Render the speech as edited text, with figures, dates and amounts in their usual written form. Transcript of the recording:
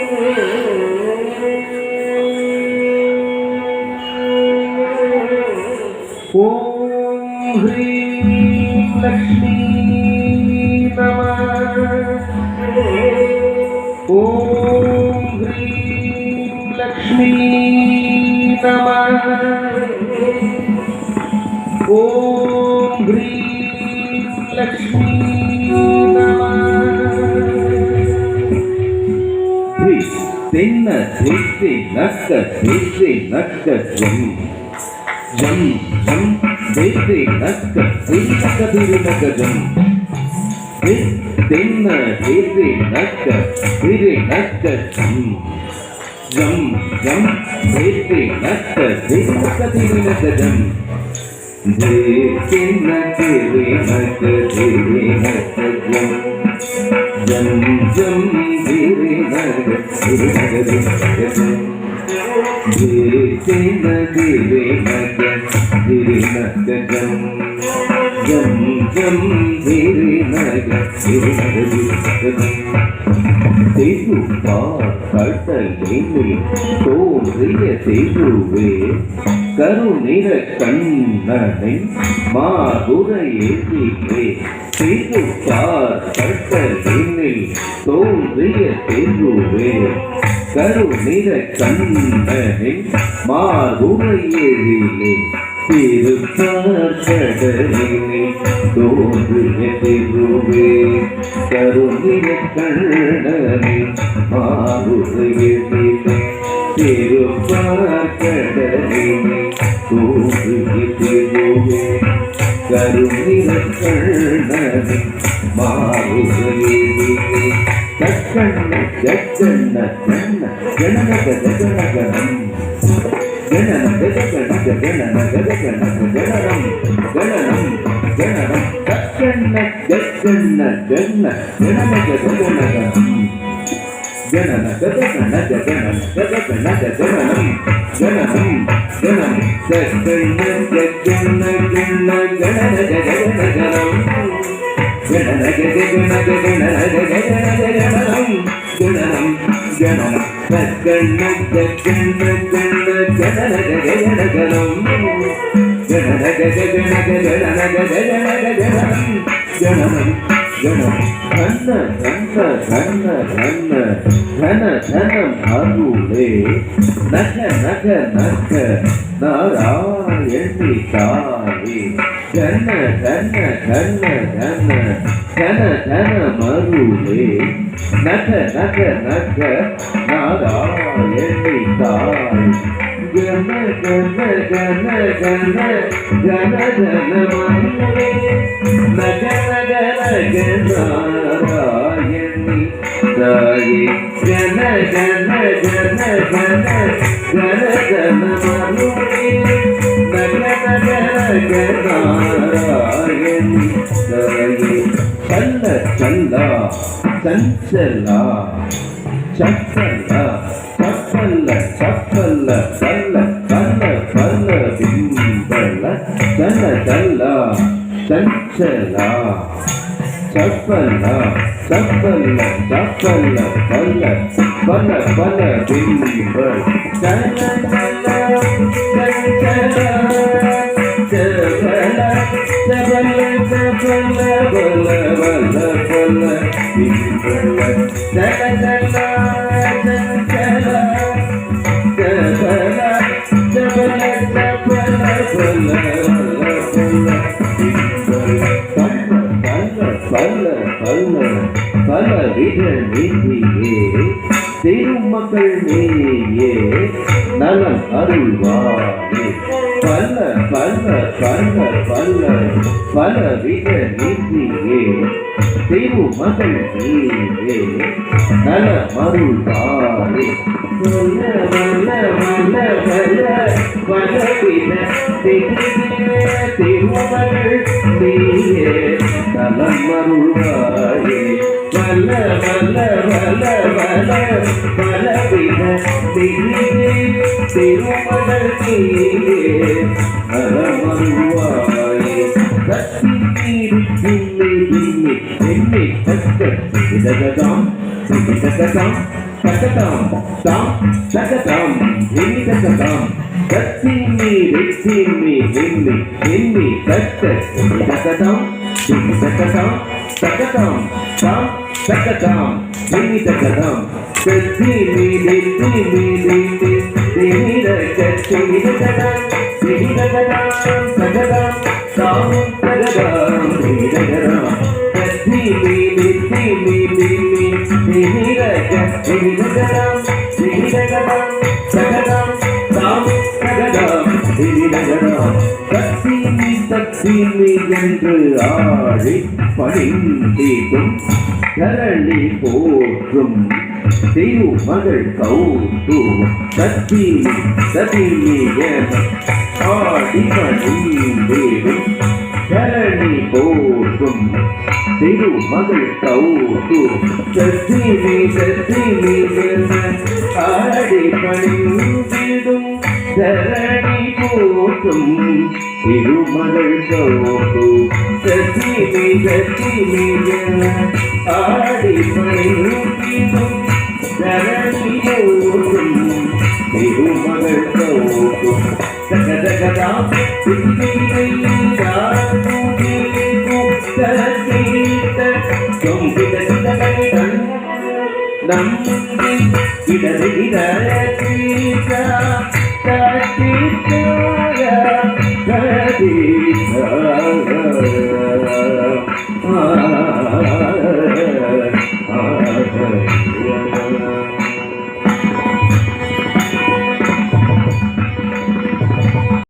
ओम ह्रीं लक्ष्मी नमः। ओम ह्रीं लक्ष्मी नमः। ओम ह्रीं लक्ष्मी नमः। तेन्न तेत्ते नक्क तेत्ते नक्क जम जम तेत्ते नक्क तेत्ते तिरुनक्क तेन्न तेत्ते नक्क तिरुनक्क जम जम तेत्ते नक्क तेत्ते तिरुनक्क तेन्न तिरुनक्क तिरुनक्क जम जम तिरुनक्क तिरुनक्क तेन्न तिरुनक्क तिरुनक्क जम जम तिरुनक्क तिरुनक्क तेरुपार கடலில் தோன்றிய தெருவே கருநிற கண்ணனை மாதுரையே தெருப்பார் கடலில் தோன்றிய தெருவே கருநிற கண்ணனை மாதுரையே திருப்பார் கடலில் தோன்றிய தெருவே கருநிற கண்ணனை மாதுரையே திருப்பார் கடலில் தோன்றிய தெருவே கருநிற கண்ணனை மாதுரையே கண்ண ஜக்கண்ண ஜன்ன ஜனக ஜனகணம் ஜனன ஜனக ஜனக ஜனக ஜனனம் ஜனனம் ஜனனம் கண்ண ஜக்கண்ண ஜன்ன ஜனக ஜனகணம் ஜனன ஜனன ஜனன ஜனன ஜனனம் ஜனனம் ஜனம் கண்ண ஜக்கண்ண ஜன்ன ஜனன ஜனகணம் ஜனன ஜனன ஜனனம் ஜனனம் ஜனனம் கண்ண ஜக்கண்ண ஜன்ன ஜனன ஜனகணம் ஜனன ஜனன ஜனனம் ஜனனம் ஜனம் கண்ண கண்ண கண்ண கண்ண கன கனம் அருளே நக நக நக நாராயணி தாயே கண்ண கண்ண கண்ண கண்ண கன கன மருளே நக நக நக நாராயணி தாயே கன கன கன கன கன கன மருளே நக நக நக நாராயணி தாயே ஜன ஜன ஜன ஜன ஜன ஜன மருளே நக நக நக நாராயணி தாயே சல்ல சல்லா சஞ்சலா சப்பலா சப்பல்ல சப்பல்ல பல்ல பல்ல பல்ல பிம்பல சல்ல சல்லா சஞ்சலா சப்பல்லா சப்பல்ல சப்பல்ல பல்ல பல்ல பல்ல பிம்பல் சல்ல சல்லா சஞ்சலா சபல சபல சபல பல்ல பல்ல பல்ல பிம்பல சல்ல சல்லா சஞ்சலா சபல சபல சபல பல்ல பல்ல பல்ல பல வித நிதியே திருமக்கள் நீயே நலம் அருள்வாயே பல்ல பல்ல பல்ல பல்ல பல வித நிதியே திருமக்கள் நீயே நலம் அருள்வாயே பல்ல பல்ல பல்ல பல்ல பல வித திருமக்கள் நீயே நலம் அருள்வாயே பல்ல பல்ல பல்ல பல்ல பல வித திருமகள் நீயே நலம் அருள்வாயே கத்தி நீர் பின்னி பின்னி பின்னி கத்த இதகதாம் இதகதாம் தக்கதாம் தாம் தக்கதாம் எண்ணி தக்கதாம் தத்திமி ரெத்திமி எண்ணி எண்ணி தக்க எண்ணி தக்கதாம் எண்ணி தக்கதாம் தக்கதாம் தாம் தக்கதாம் எண்ணி தக்கதாம் தத்திமி ரெத்திமி எண்ணி எண்ணி தக்கதாம் எண்ணி தக்கதாம் தக்கதாம் தாம் தக்கதாம் எண்ணி தக்கதாம் தத்திமி ரெத்திமி என்று ஆழி பணிந்தீடும் கரளி போற்றும் திருமகள் கௌதும் சத்தினி சதினி என ஆடி பணிந்தீடும் கரளி போற்றும் திருமகள் கௌதும் சத்தினி சத்தினி என ஆடி பணிந்திடும் தரணி போற்றும் திருமகள் கௌதும் சத்தினி சத்தினி என ஆடி பணிந்திடும் தரணி போற்றும் திருமகள் கௌதும் சகதகதாம் நம்பி இடது இடீச